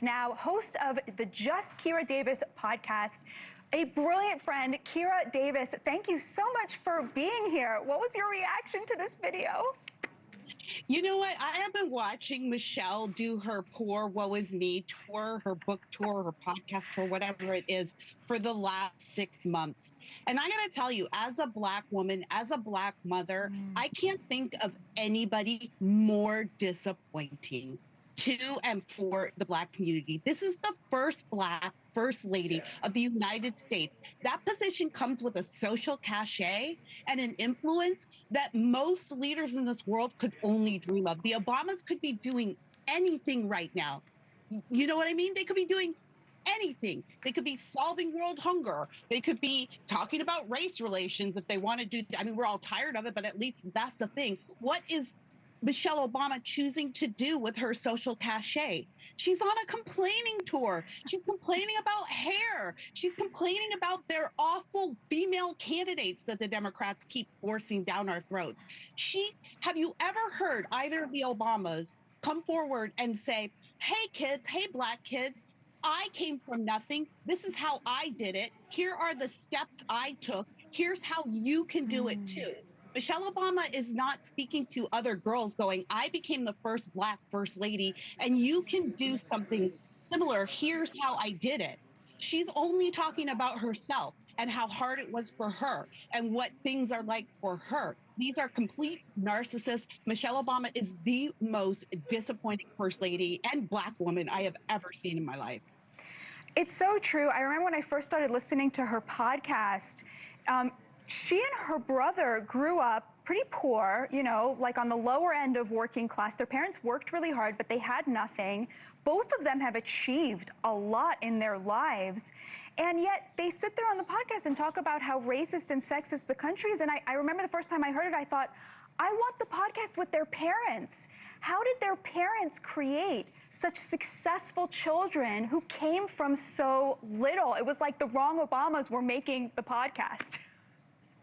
now, host of the Just Kira Davis podcast. A brilliant friend, Kira Davis, thank you so much for being here. What was your reaction to this video? You know what? I have been watching Michelle do her Poor Woe Is Me tour, her book tour, her podcast tour, whatever it is, for the last 6 months. And I got to tell you, as a Black woman, as a Black mother, I can't think of anybody more disappointing to and for the Black community. This is the first Black First Lady of the United States. That position comes with a social cachet and an influence that most leaders in this world could only dream of. The Obamas could be doing anything right now. You know what I mean? They could be doing anything. They could be solving world hunger. They could be talking about race relations if they want to do. I mean, we're all tired of it, but at least that's the thing. What is Michelle Obama choosing to do with her social cachet? She's on a complaining tour. She's complaining about hair. She's complaining about their awful female candidates that the Democrats keep forcing down our throats. Have you ever heard either of the Obamas come forward and say, hey kids, hey Black kids, I came from nothing. This is how I did it. Here are the steps I took. Here's how you can do it too. Michelle Obama is not speaking to other girls going, I became the first Black First Lady and you can do something similar. Here's how I did it. She's only talking about herself and how hard it was for her and what things are like for her. These are complete narcissists. Michelle Obama is the most disappointing First Lady and Black woman I have ever seen in my life. It's so true. I remember when I first started listening to her podcast, she and her brother grew up pretty poor, you know, like on the lower end of working class. Their parents worked really hard, but they had nothing. Both of them have achieved a lot in their lives. And yet they sit there on the podcast and talk about how racist and sexist the country is. And I remember the first time I heard it, I thought, I want the podcast with their parents. How did their parents create such successful children who came from so little? It was like the wrong Obamas were making the podcast.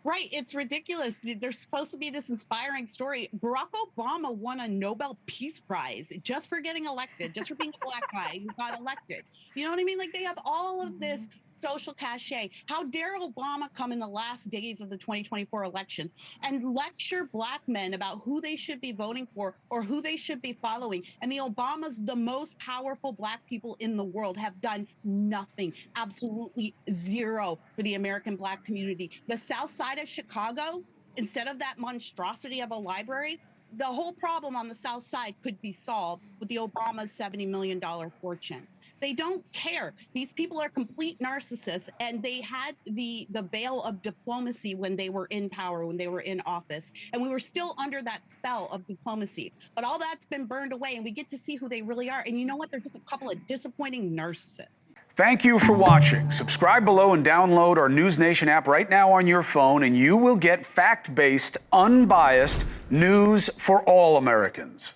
Right. It's ridiculous. There's supposed to be this inspiring story. Barack Obama won a Nobel Peace Prize just for getting elected, just for being a Black guy who got elected. You know what I mean? Like, they have all of this social cachet. How dare Obama come in the last days of the 2024 election and lecture Black men about who they should be voting for or who they should be following? And the Obamas, the most powerful Black people in the world, have done nothing, absolutely zero for the American Black community. The South Side of Chicago, instead of that monstrosity of a library, the whole problem on the South Side could be solved with the Obama's $70 million fortune. They don't care. These people are complete narcissists, and they had the veil of diplomacy when they were in power, when they were in office, and we were still under that spell of diplomacy. But all that's been burned away, and we get to see who they really are. And you know what? They're just a couple of disappointing narcissists. Thank you for watching. Subscribe below and download our NewsNation app right now on your phone, and you will get fact-based, unbiased news for all Americans.